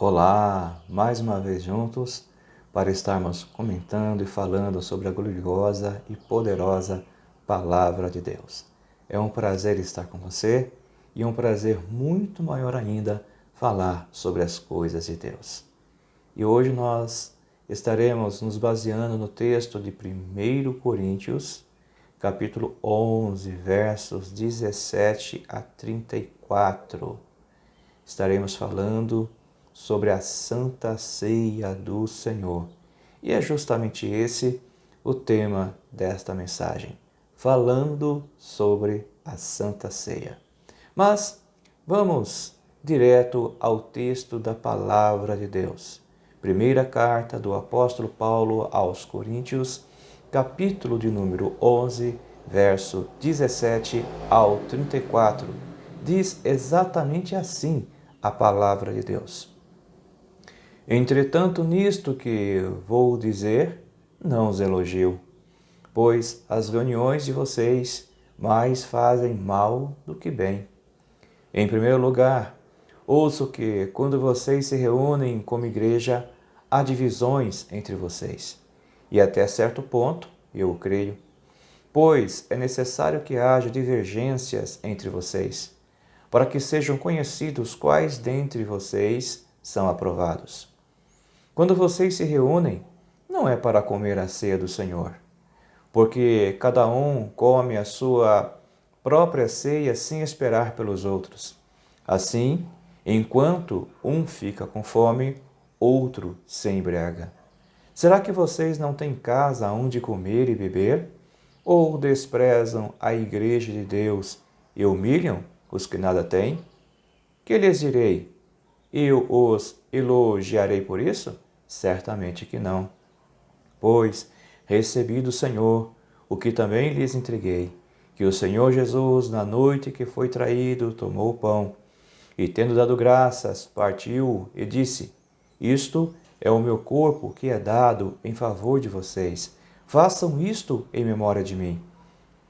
Olá, mais uma vez juntos para estarmos comentando e falando sobre a gloriosa e poderosa Palavra de Deus. É um prazer estar com você e um prazer muito maior ainda falar sobre as coisas de Deus. E hoje nós estaremos nos baseando no texto de 1 Coríntios, capítulo 11, versos 17 a 34. Estaremos falando sobre a Santa Ceia do Senhor. E é justamente esse o tema desta mensagem, falando sobre a Santa Ceia. Mas vamos direto ao texto da Palavra de Deus. Primeira carta do apóstolo Paulo aos Coríntios, capítulo de número 11, verso 17 ao 34. Diz exatamente assim a Palavra de Deus. Entretanto, nisto que vou dizer, não os elogio, pois as reuniões de vocês mais fazem mal do que bem. Em primeiro lugar, ouço que, quando vocês se reúnem como igreja, há divisões entre vocês. E até certo ponto, eu creio, pois é necessário que haja divergências entre vocês, para que sejam conhecidos quais dentre vocês são aprovados. Quando vocês se reúnem, não é para comer a ceia do Senhor, porque cada um come a sua própria ceia sem esperar pelos outros. Assim, enquanto um fica com fome, outro se embriaga. Será que vocês não têm casa onde comer e beber? Ou desprezam a igreja de Deus e humilham os que nada têm? Que lhes direi? Eu os elogiarei por isso? Certamente que não. Pois recebi do Senhor o que também lhes entreguei, que o Senhor Jesus, na noite que foi traído, tomou o pão, e tendo dado graças, partiu e disse: Isto é o meu corpo que é dado em favor de vocês. Façam isto em memória de mim.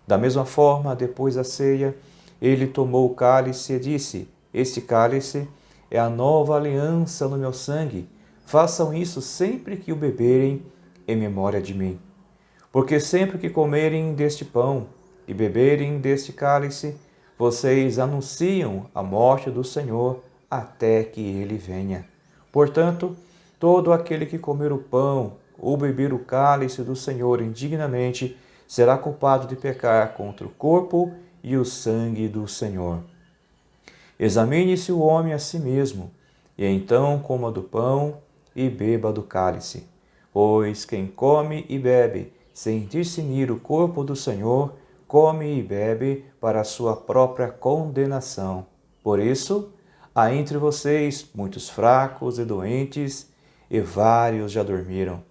Da mesma forma, depois da ceia, ele tomou o cálice e disse: Este cálice é a nova aliança no meu sangue. Façam isso sempre que o beberem em memória de mim. Porque sempre que comerem deste pão e beberem deste cálice, vocês anunciam a morte do Senhor até que ele venha. Portanto, todo aquele que comer o pão ou beber o cálice do Senhor indignamente será culpado de pecar contra o corpo e o sangue do Senhor. Examine-se o homem a si mesmo, e então coma do pão e beba do cálice. Pois quem come e bebe, sem discernir o corpo do Senhor, come e bebe para a sua própria condenação. Por isso, há entre vocês muitos fracos e doentes, e vários já dormiram.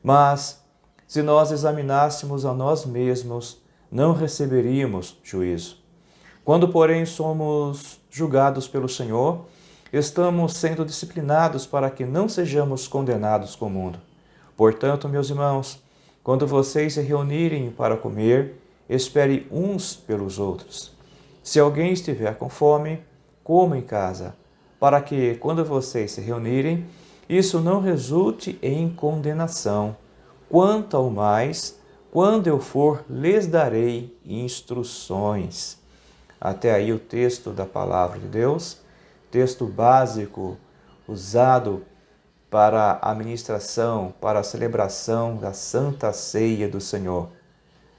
Mas, se nós examinássemos a nós mesmos, não receberíamos juízo. Quando, porém, somos julgados pelo Senhor, estamos sendo disciplinados para que não sejamos condenados com o mundo. Portanto, meus irmãos, quando vocês se reunirem para comer, espere uns pelos outros. Se alguém estiver com fome, coma em casa, para que, quando vocês se reunirem, isso não resulte em condenação. Quanto ao mais, quando eu for, lhes darei instruções. Até aí o texto da Palavra de Deus, texto básico usado para a ministração, para a celebração da Santa Ceia do Senhor.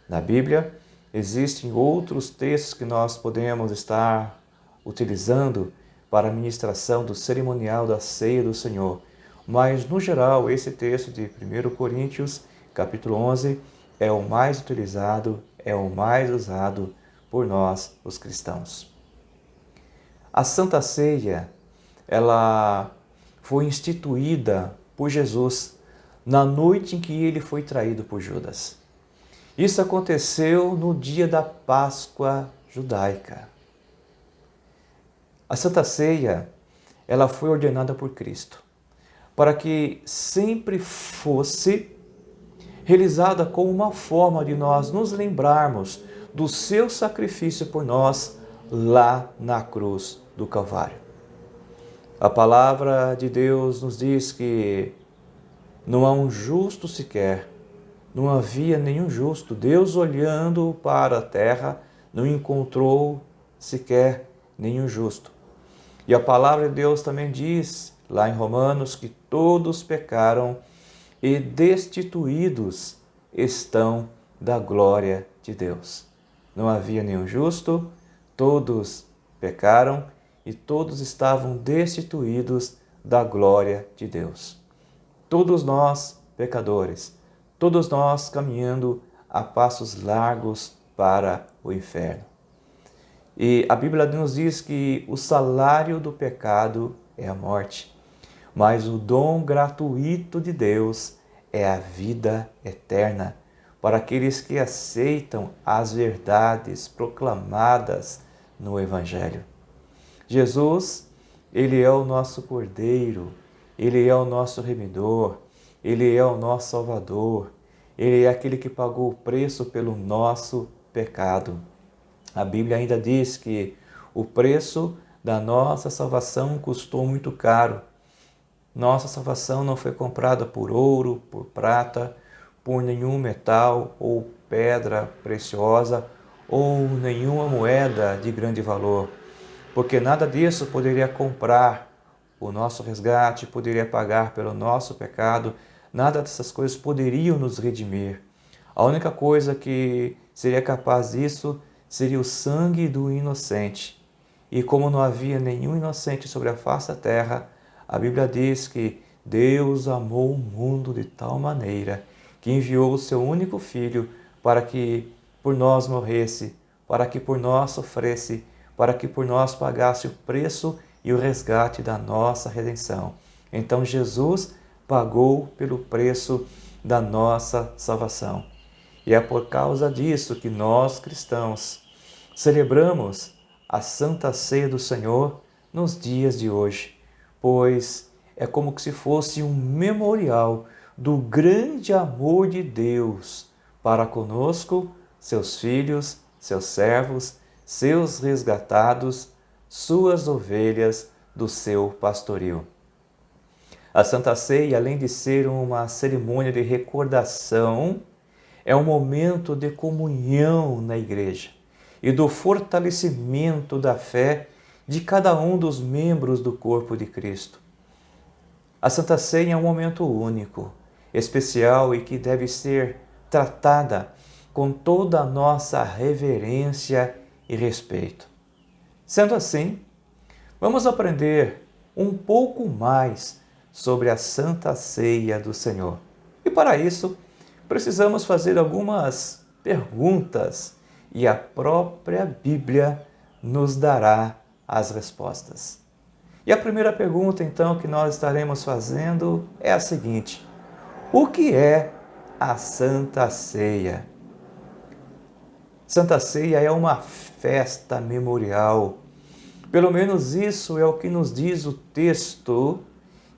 Na Bíblia, existem outros textos que nós podemos estar utilizando para a ministração do cerimonial da Ceia do Senhor. Mas, no geral, esse texto de 1 Coríntios, capítulo 11, é o mais utilizado, é o mais usado por nós, os cristãos. A Santa Ceia, ela foi instituída por Jesus na noite em que ele foi traído por Judas. Isso aconteceu no dia da Páscoa judaica. A Santa Ceia, ela foi ordenada por Cristo para que sempre fosse realizada como uma forma de nós nos lembrarmos do seu sacrifício por nós lá na cruz do Calvário. A palavra de Deus nos diz que não há um justo sequer, não havia nenhum justo. Deus, olhando para a terra, não encontrou sequer nenhum justo. E a palavra de Deus também diz, lá em Romanos, que todos pecaram e destituídos estão da glória de Deus. Não havia nenhum justo, todos pecaram e todos estavam destituídos da glória de Deus. Todos nós pecadores, todos nós caminhando a passos largos para o inferno. E a Bíblia nos diz que o salário do pecado é a morte, mas o dom gratuito de Deus é a vida eterna para aqueles que aceitam as verdades proclamadas no Evangelho. Jesus, Ele é o nosso Cordeiro, Ele é o nosso Remidor, Ele é o nosso Salvador, Ele é aquele que pagou o preço pelo nosso pecado. A Bíblia ainda diz que o preço da nossa salvação custou muito caro. Nossa salvação não foi comprada por ouro, por prata, por nenhum metal ou pedra preciosa ou nenhuma moeda de grande valor, porque nada disso poderia comprar o nosso resgate, poderia pagar pelo nosso pecado, nada dessas coisas poderiam nos redimir. A única coisa que seria capaz disso seria o sangue do inocente. E como não havia nenhum inocente sobre a face da terra, a Bíblia diz que Deus amou o mundo de tal maneira que enviou o seu único Filho para que por nós morresse, para que por nós sofresse, para que por nós pagasse o preço e o resgate da nossa redenção. Então Jesus pagou pelo preço da nossa salvação. E é por causa disso que nós cristãos celebramos a Santa Ceia do Senhor nos dias de hoje, pois é como se fosse um memorial do grande amor de Deus para conosco, seus filhos, seus servos, seus resgatados, suas ovelhas do seu pastoril. A Santa Ceia, além de ser uma cerimônia de recordação, é um momento de comunhão na igreja e do fortalecimento da fé de cada um dos membros do corpo de Cristo. A Santa Ceia é um momento único, especial e que deve ser tratada com toda a nossa reverência e respeito. Sendo assim, vamos aprender um pouco mais sobre a Santa Ceia do Senhor. E para isso, precisamos fazer algumas perguntas e a própria Bíblia nos dará as respostas. E a primeira pergunta, então, que nós estaremos fazendo é a seguinte: o que é a Santa Ceia? Santa Ceia é uma festa memorial. Pelo menos isso é o que nos diz o texto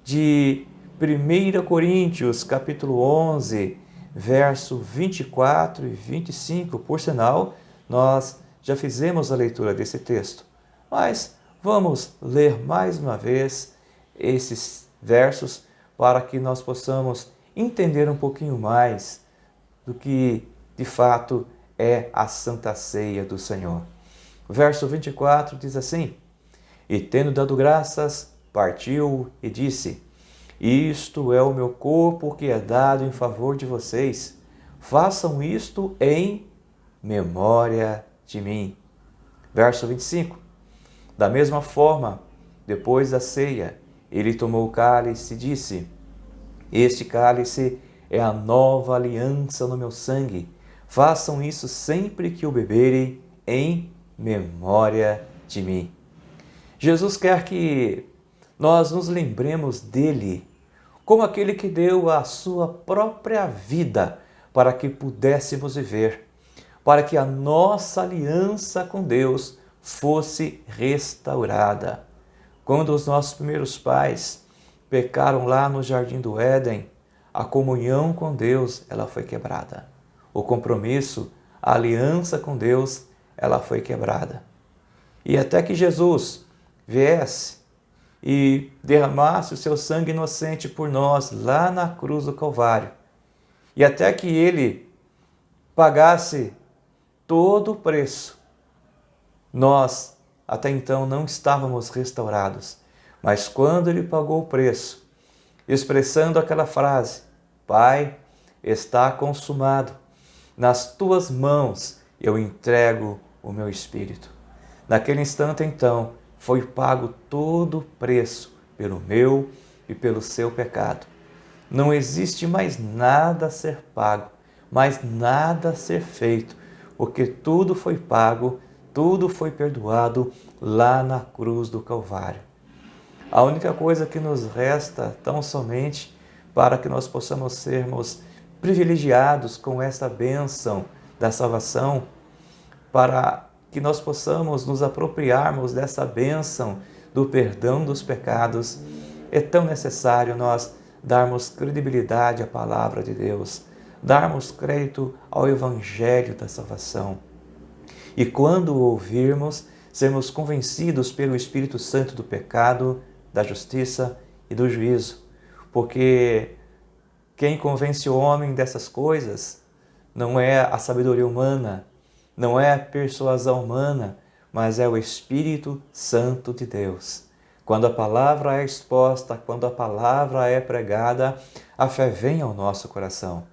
de 1 Coríntios, capítulo 11, verso 24 e 25. Por sinal, nós já fizemos a leitura desse texto, mas vamos ler mais uma vez esses versos para que nós possamos entender um pouquinho mais do que de fato é a Santa Ceia do Senhor. O verso 24 diz assim: E tendo dado graças, partiu e disse: Isto é o meu corpo que é dado em favor de vocês. Façam isto em memória de mim. Verso 25. Da mesma forma, depois da ceia, ele tomou o cálice e disse: Este cálice é a nova aliança no meu sangue. Façam isso sempre que o beberem em memória de mim. Jesus quer que nós nos lembremos dele como aquele que deu a sua própria vida para que pudéssemos viver, para que a nossa aliança com Deus fosse restaurada. Quando os nossos primeiros pais pecaram lá no Jardim do Éden, a comunhão com Deus ela foi quebrada. O compromisso, a aliança com Deus, ela foi quebrada. E até que Jesus viesse e derramasse o seu sangue inocente por nós lá na cruz do Calvário. E até que ele pagasse todo o preço, nós até então não estávamos restaurados. Mas quando ele pagou o preço, expressando aquela frase: Pai, está consumado, nas tuas mãos eu entrego o meu espírito. Naquele instante, então, foi pago todo o preço pelo meu e pelo seu pecado. Não existe mais nada a ser pago, mais nada a ser feito, porque tudo foi pago, tudo foi perdoado lá na cruz do Calvário. A única coisa que nos resta, tão somente, para que nós possamos sermos privilegiados com esta bênção da salvação, para que nós possamos nos apropriarmos dessa bênção do perdão dos pecados, é tão necessário nós darmos credibilidade à palavra de Deus, darmos crédito ao Evangelho da salvação. E quando o ouvirmos, sermos convencidos pelo Espírito Santo do pecado, da justiça e do juízo. Porque quem convence o homem dessas coisas não é a sabedoria humana, não é a persuasão humana, mas é o Espírito Santo de Deus. Quando a palavra é exposta, quando a palavra é pregada, a fé vem ao nosso coração.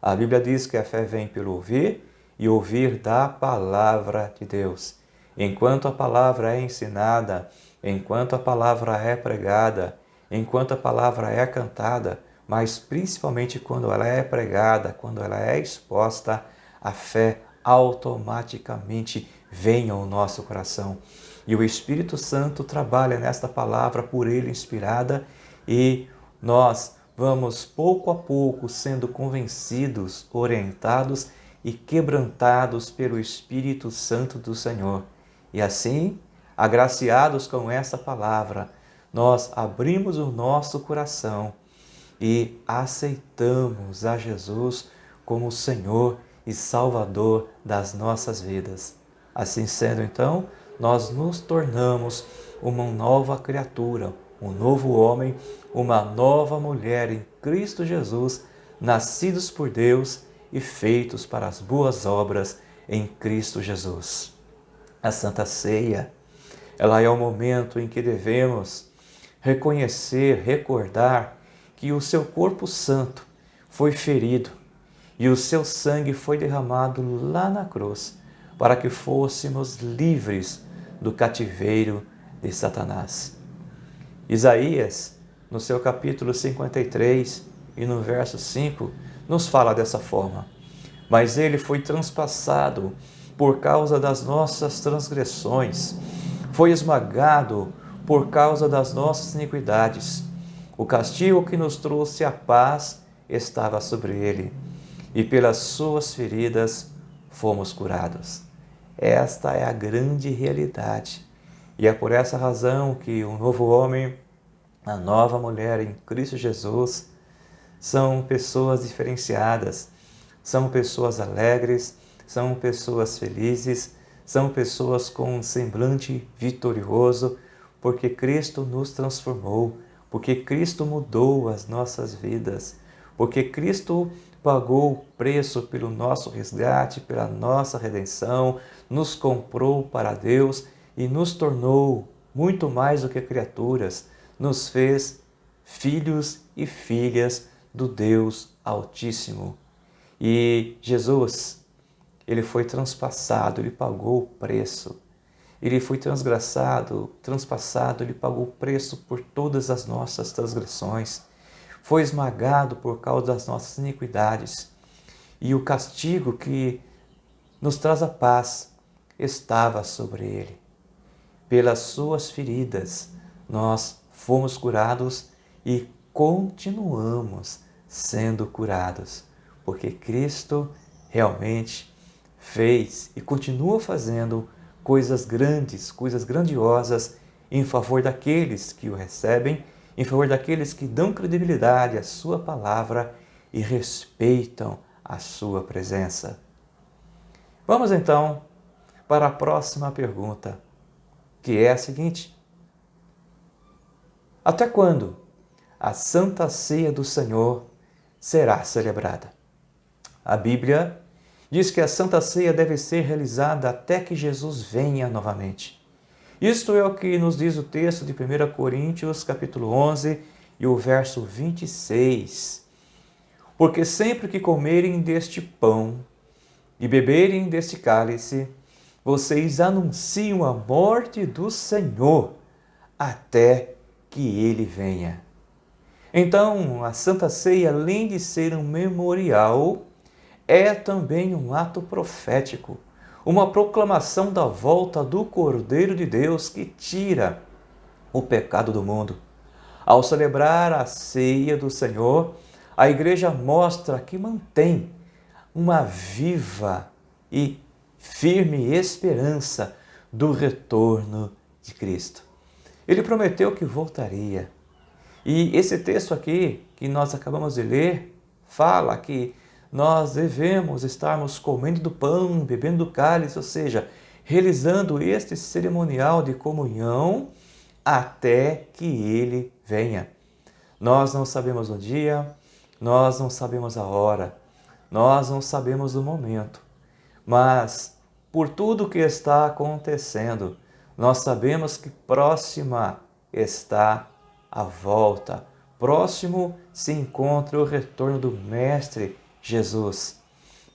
A Bíblia diz que a fé vem pelo ouvir e ouvir da palavra de Deus. Enquanto a palavra é ensinada, enquanto a palavra é pregada, enquanto a palavra é cantada, mas principalmente quando ela é pregada, quando ela é exposta, a fé automaticamente vem ao nosso coração. E o Espírito Santo trabalha nesta palavra por ele inspirada e nós vamos pouco a pouco sendo convencidos, orientados e quebrantados pelo Espírito Santo do Senhor. E assim, agraciados com essa palavra, nós abrimos o nosso coração e aceitamos a Jesus como Senhor e Salvador das nossas vidas. Assim sendo, então, nós nos tornamos uma nova criatura, um novo homem, uma nova mulher em Cristo Jesus, nascidos por Deus e feitos para as boas obras em Cristo Jesus. A Santa Ceia, ela é o momento em que devemos reconhecer, recordar que o seu corpo santo foi ferido e o seu sangue foi derramado lá na cruz para que fôssemos livres do cativeiro de Satanás. Isaías, no seu capítulo 53 e no verso 5, nos fala dessa forma: mas ele foi transpassado por causa das nossas transgressões, foi esmagado por causa das nossas iniquidades. O castigo que nos trouxe a paz estava sobre ele, e pelas suas feridas fomos curados. Esta é a grande realidade. E é por essa razão que o novo homem, a nova mulher em Cristo Jesus, são pessoas diferenciadas, são pessoas alegres, são pessoas felizes, são pessoas com um semblante vitorioso, porque Cristo nos transformou, porque Cristo mudou as nossas vidas, porque Cristo pagou o preço pelo nosso resgate, pela nossa redenção, nos comprou para Deus e nos tornou muito mais do que criaturas, nos fez filhos e filhas do Deus Altíssimo. E Jesus, ele foi transpassado, ele pagou o preço. Ele foi transpassado, ele pagou o preço por todas as nossas transgressões. Foi esmagado por causa das nossas iniquidades. E o castigo que nos traz a paz estava sobre ele. Pelas suas feridas nós fomos curados e continuamos sendo curados, porque Cristo realmente fez e continua fazendo coisas grandes, coisas grandiosas em favor daqueles que o recebem, em favor daqueles que dão credibilidade à sua palavra e respeitam a sua presença. Vamos então para a próxima pergunta, que é a seguinte: Até quando a Santa Ceia do Senhor será celebrada? A Bíblia diz que a Santa Ceia deve ser realizada até que Jesus venha novamente. Isto é o que nos diz o texto de 1 Coríntios, capítulo 11, e o verso 26. Porque sempre que comerem deste pão e beberem deste cálice, vocês anunciam a morte do Senhor até que ele venha. Então, a Santa Ceia, além de ser um memorial, é também um ato profético, uma proclamação da volta do Cordeiro de Deus que tira o pecado do mundo. Ao celebrar a ceia do Senhor, a igreja mostra que mantém uma viva e firme esperança do retorno de Cristo. Ele prometeu que voltaria. E esse texto aqui, que nós acabamos de ler, fala que nós devemos estarmos comendo do pão, bebendo do cálice, ou seja, realizando este cerimonial de comunhão até que ele venha. Nós não sabemos o dia, nós não sabemos a hora, nós não sabemos o momento, mas por tudo que está acontecendo, nós sabemos que próxima está a volta, próximo se encontra o retorno do Mestre Jesus,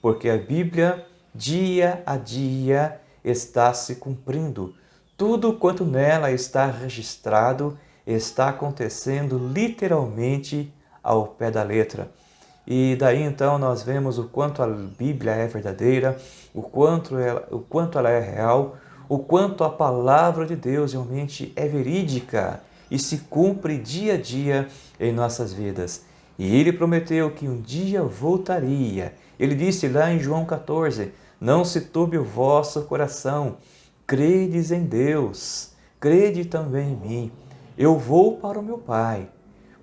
porque a Bíblia, dia a dia, está se cumprindo. Tudo quanto nela está registrado está acontecendo literalmente ao pé da letra. E daí então nós vemos o quanto a Bíblia é verdadeira, o quanto ela é real, o quanto a palavra de Deus realmente é verídica e se cumpre dia a dia em nossas vidas. E ele prometeu que um dia voltaria. Ele disse lá em João 14, não se turbe o vosso coração, credes em Deus, crede também em mim. Eu vou para o meu Pai,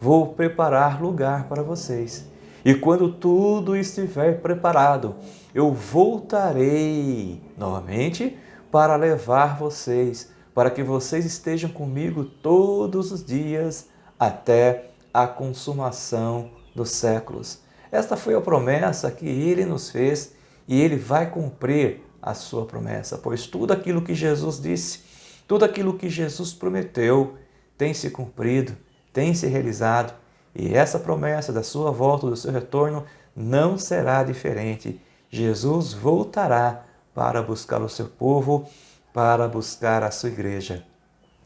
vou preparar lugar para vocês. E quando tudo estiver preparado, eu voltarei novamente para levar vocês, para que vocês estejam comigo todos os dias até a consumação dos séculos. Esta foi a promessa que ele nos fez e ele vai cumprir a sua promessa, pois tudo aquilo que Jesus disse, tudo aquilo que Jesus prometeu tem se cumprido, tem se realizado. E essa promessa da sua volta, do seu retorno, não será diferente. Jesus voltará para buscar o seu povo, para buscar a sua igreja.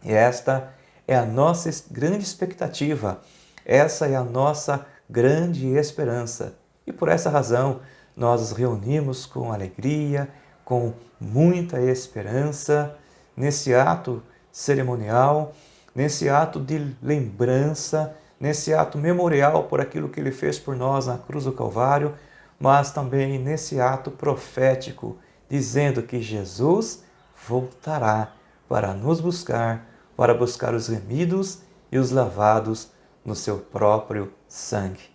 E esta é a nossa grande expectativa, essa é a nossa grande esperança. E por essa razão, nós nos reunimos com alegria, com muita esperança, nesse ato cerimonial, nesse ato de lembrança, nesse ato memorial por aquilo que ele fez por nós na cruz do Calvário, mas também nesse ato profético, dizendo que Jesus voltará para nos buscar, para buscar os remidos e os lavados no seu próprio sangue.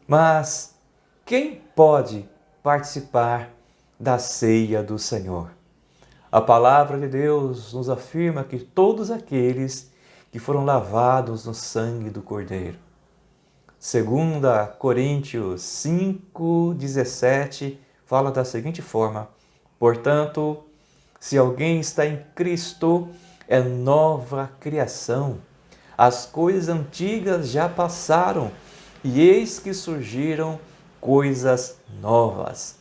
Mas quem pode participar da ceia do Senhor? A palavra de Deus nos afirma que todos aqueles que foram lavados no sangue do Cordeiro. 2 Coríntios 5,17 fala da seguinte forma: portanto, se alguém está em Cristo, é nova criação. As coisas antigas já passaram e eis que surgiram coisas novas.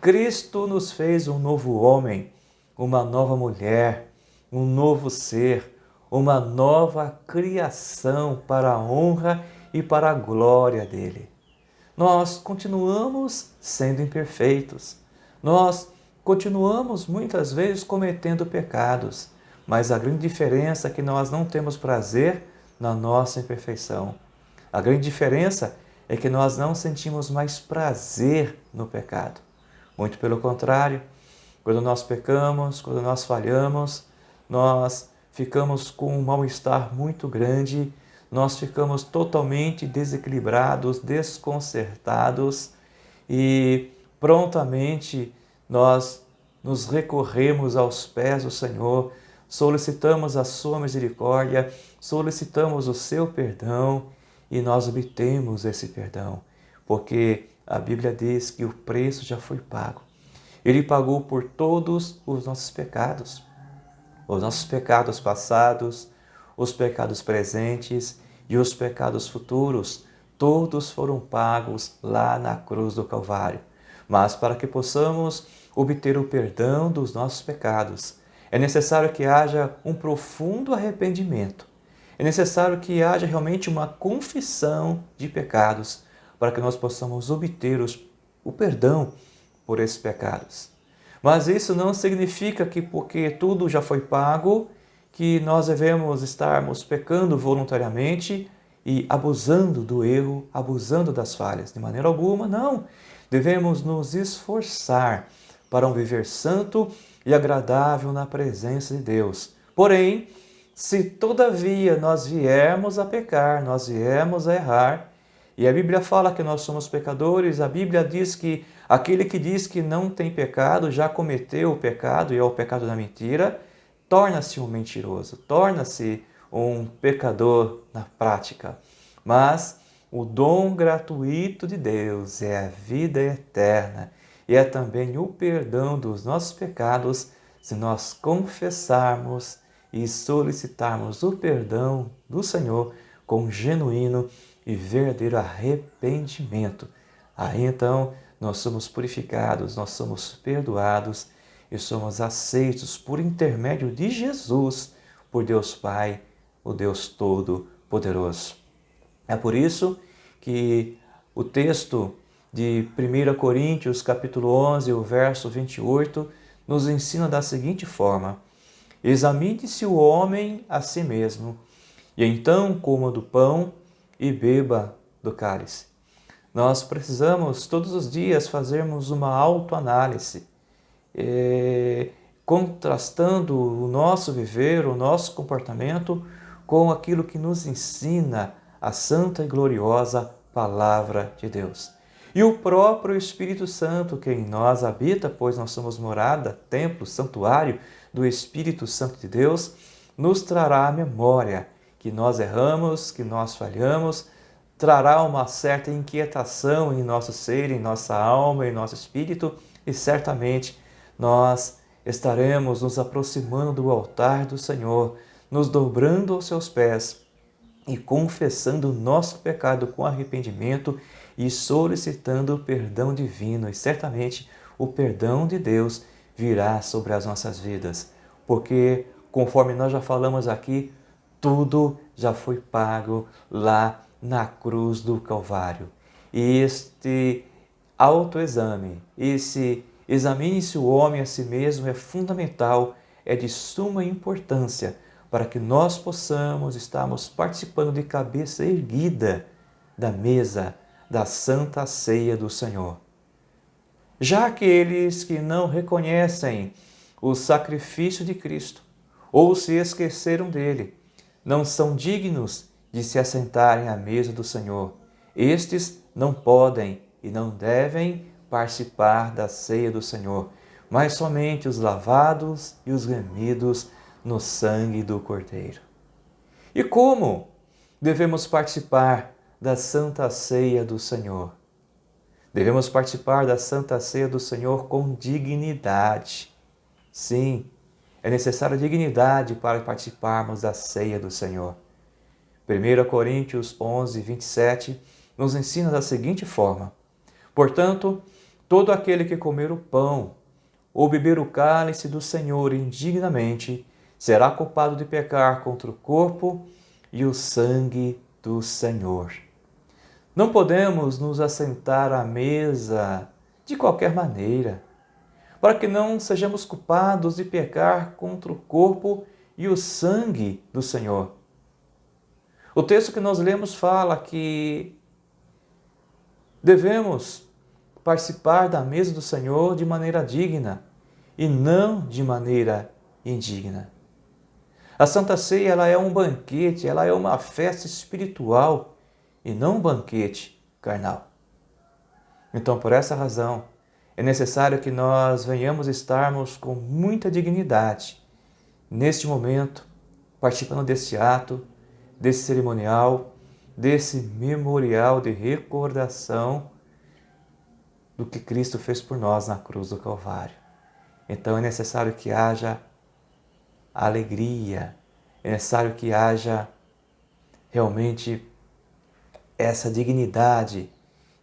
Cristo nos fez um novo homem, uma nova mulher, um novo ser, uma nova criação para a honra e para a glória dele. Nós continuamos sendo imperfeitos. Nós continuamos muitas vezes cometendo pecados, mas a grande diferença é que nós não temos prazer na nossa imperfeição. A grande diferença é que nós não sentimos mais prazer no pecado. Muito pelo contrário, quando nós pecamos, quando nós falhamos, nós ficamos com um mal-estar muito grande, nós ficamos totalmente desequilibrados, desconcertados e prontamente nós nos recorremos aos pés do Senhor, solicitamos a sua misericórdia, solicitamos o seu perdão e nós obtemos esse perdão, porque a Bíblia diz que o preço já foi pago. Ele pagou por todos os nossos pecados passados, os pecados presentes e os pecados futuros. Todos foram pagos lá na cruz do Calvário. Mas para que possamos obter o perdão dos nossos pecados, é necessário que haja um profundo arrependimento. É necessário que haja realmente uma confissão de pecados para que nós possamos obter o perdão por esses pecados. Mas isso não significa que porque tudo já foi pago, que nós devemos estarmos pecando voluntariamente e abusando do erro, abusando das falhas. De maneira alguma, não. Devemos nos esforçar para um viver santo e agradável na presença de Deus. Porém, se todavia nós viermos a pecar, nós viermos a errar, e a Bíblia fala que nós somos pecadores, a Bíblia diz que aquele que diz que não tem pecado já cometeu o pecado e é o pecado da mentira, torna-se um mentiroso, torna-se um pecador na prática. Mas o dom gratuito de Deus é a vida eterna e é também o perdão dos nossos pecados se nós confessarmos e solicitarmos o perdão do Senhor com genuíno e verdadeiro arrependimento. Aí então nós somos purificados, nós somos perdoados e somos aceitos por intermédio de Jesus, por Deus Pai, o Deus Todo-Poderoso. É por isso que o texto de 1 Coríntios, capítulo 11, o verso 28, nos ensina da seguinte forma: examine-se o homem a si mesmo, e então coma do pão e beba do cálice. Nós precisamos todos os dias fazermos uma autoanálise, contrastando o nosso viver, o nosso comportamento com aquilo que nos ensina a santa e gloriosa Palavra de Deus. E o próprio Espírito Santo que em nós habita, pois nós somos morada, templo, santuário do Espírito Santo de Deus, nos trará à memória que nós erramos, que nós falhamos, trará uma certa inquietação em nosso ser, em nossa alma, em nosso espírito, e certamente nós estaremos nos aproximando do altar do Senhor, nos dobrando aos seus pés e confessando o nosso pecado com arrependimento e solicitando o perdão divino. E certamente o perdão de Deus virá sobre as nossas vidas, porque, conforme nós já falamos aqui, tudo já foi pago lá na cruz do Calvário. E este autoexame, esse examine-se o homem a si mesmo é fundamental, é de suma importância para que nós possamos estarmos participando de cabeça erguida da mesa da Santa Ceia do Senhor. Já aqueles que não reconhecem o sacrifício de Cristo ou se esqueceram dele, não são dignos de se assentarem à mesa do Senhor. Estes não podem e não devem participar da ceia do Senhor, mas somente os lavados e os remidos no sangue do Cordeiro. E como devemos participar da Santa Ceia do Senhor? Devemos participar da Santa Ceia do Senhor com dignidade. Sim, é necessária dignidade para participarmos da ceia do Senhor. 1 Coríntios 11, 27 nos ensina da seguinte forma: portanto, todo aquele que comer o pão ou beber o cálice do Senhor indignamente será culpado de pecar contra o corpo e o sangue do Senhor. Não podemos nos assentar à mesa de qualquer maneira, para que não sejamos culpados de pecar contra o corpo e o sangue do Senhor. O texto que nós lemos fala que devemos participar da mesa do Senhor de maneira digna e não de maneira indigna. A Santa Ceia ela é um banquete, ela é uma festa espiritual e não um banquete carnal. Então, por essa razão, é necessário que nós venhamos estarmos com muita dignidade neste momento, participando desse ato desse cerimonial, desse memorial de recordação do que Cristo fez por nós na cruz do Calvário. Então é necessário que haja alegria, é necessário que haja realmente essa dignidade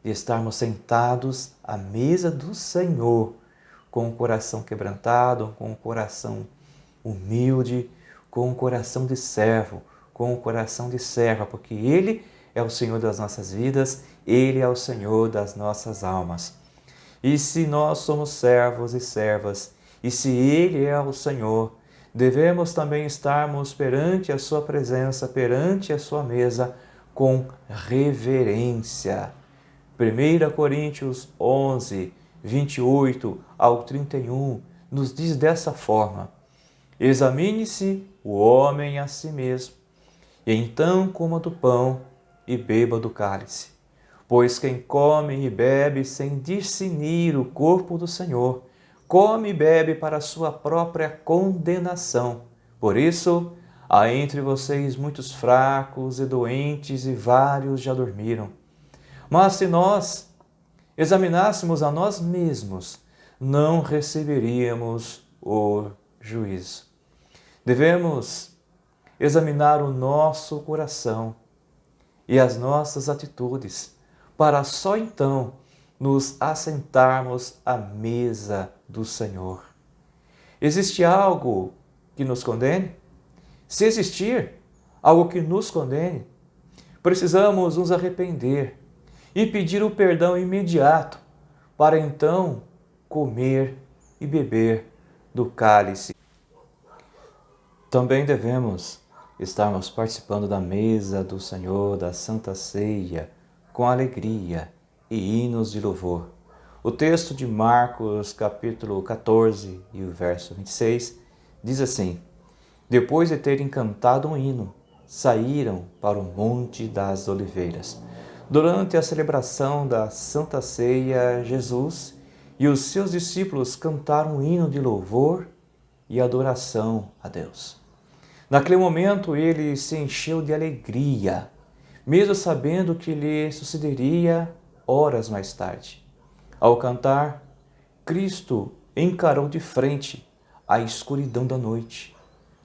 de estarmos sentados à mesa do Senhor, com o coração quebrantado, com o coração humilde, com o coração de servo, com o coração de serva, porque Ele é o Senhor das nossas vidas, Ele é o Senhor das nossas almas. E se nós somos servos e servas, e se Ele é o Senhor, devemos também estarmos perante a Sua presença, perante a Sua mesa, com reverência. 1 Coríntios 11, 28 ao 31, nos diz dessa forma: examine-se o homem a si mesmo, e então coma do pão e beba do cálice. Pois quem come e bebe sem discernir o corpo do Senhor, come e bebe para a sua própria condenação. Por isso, há entre vocês muitos fracos e doentes, e vários já dormiram. Mas se nós examinássemos a nós mesmos, não receberíamos o juízo. Devemos examinar o nosso coração e as nossas atitudes, para só então nos assentarmos à mesa do Senhor. Existe algo que nos condene? Se existir algo que nos condene, precisamos nos arrepender e pedir o perdão imediato, para então comer e beber do cálice. Também devemos estarmos participando da mesa do Senhor, da Santa Ceia, com alegria e hinos de louvor. O texto de Marcos, capítulo 14 e o verso 26, diz assim: depois de terem cantado um hino, saíram para o Monte das Oliveiras. Durante a celebração da Santa Ceia, Jesus e os seus discípulos cantaram um hino de louvor e adoração a Deus. Naquele momento ele se encheu de alegria, mesmo sabendo que lhe sucederia horas mais tarde. Ao cantar, Cristo encarou de frente a escuridão da noite,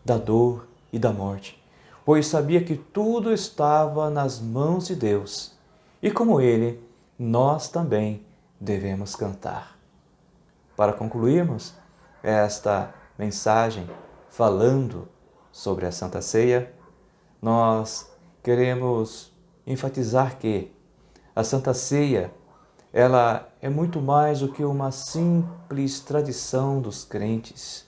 da dor e da morte, pois sabia que tudo estava nas mãos de Deus. E como ele, nós também devemos cantar. Para concluirmos esta mensagem falando sobre a Santa Ceia, nós queremos enfatizar que a Santa Ceia, ela é muito mais do que uma simples tradição dos crentes.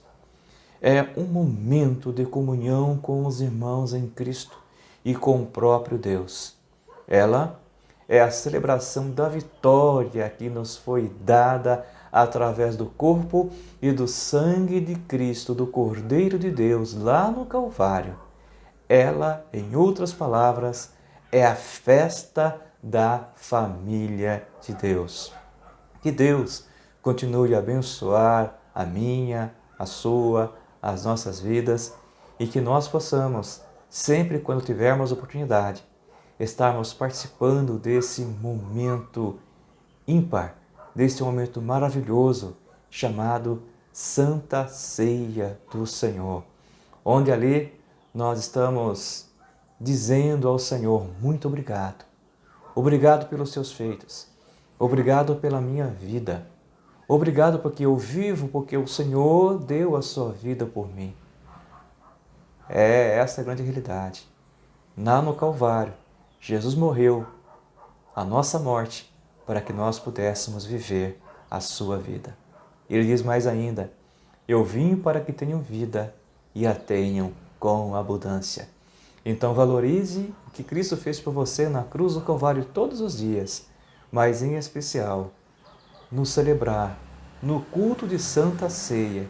É um momento de comunhão com os irmãos em Cristo e com o próprio Deus. Ela é a celebração da vitória que nos foi dada através do corpo e do sangue de Cristo, do Cordeiro de Deus, lá no Calvário. Ela, em outras palavras, é a festa da família de Deus. Que Deus continue a abençoar a minha, a sua, as nossas vidas, e que nós possamos, sempre quando tivermos oportunidade, estarmos participando desse momento ímpar, desse momento maravilhoso chamado Santa Ceia do Senhor, onde ali nós estamos dizendo ao Senhor: muito obrigado. Obrigado pelos seus feitos. Obrigado pela minha vida. Obrigado porque eu vivo, porque o Senhor deu a sua vida por mim. É essa a grande realidade. Lá no Calvário, Jesus morreu a nossa morte para que nós pudéssemos viver a sua vida. Ele diz mais ainda: eu vim para que tenham vida e a tenham com abundância. Então valorize o que Cristo fez por você na cruz do Calvário todos os dias, mas em especial no celebrar, no culto de Santa Ceia.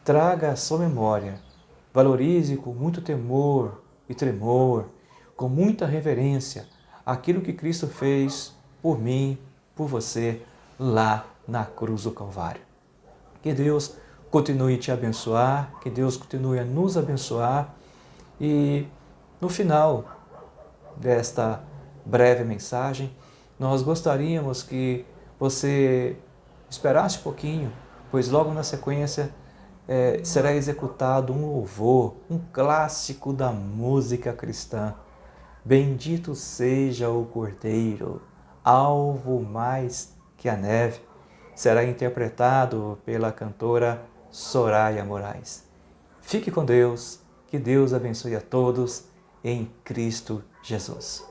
Traga a sua memória, valorize com muito temor e tremor, com muita reverência, aquilo que Cristo fez por mim, por você, lá na cruz do Calvário. Que Deus continue a te abençoar, que Deus continue a nos abençoar e, no final, desta breve mensagem, nós gostaríamos que você esperasse um pouquinho, pois logo na sequência será executado um louvor, um clássico da música cristã. Bendito seja o Cordeiro, alvo mais que a neve. Será interpretado pela cantora Soraya Moraes. Fique com Deus, que Deus abençoe a todos em Cristo Jesus.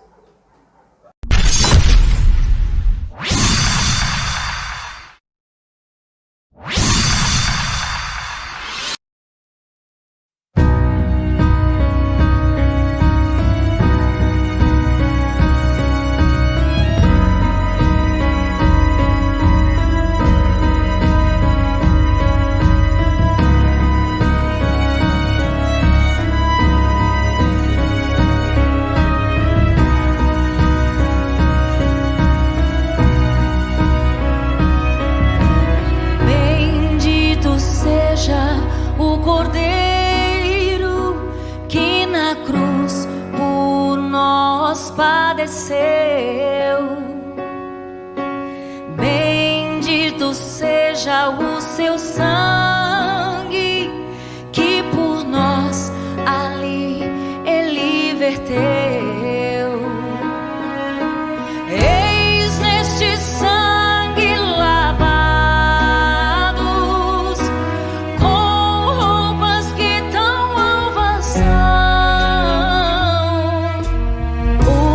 O Cordeiro que na cruz por nós padeceu. Bendito seja o seu sangue que por nós ali ele verteu. Eis neste sangue lavados com roupas que tão alvas são,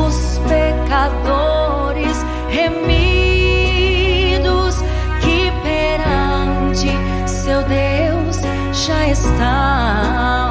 os pecadores remidos que perante seu Deus já estão.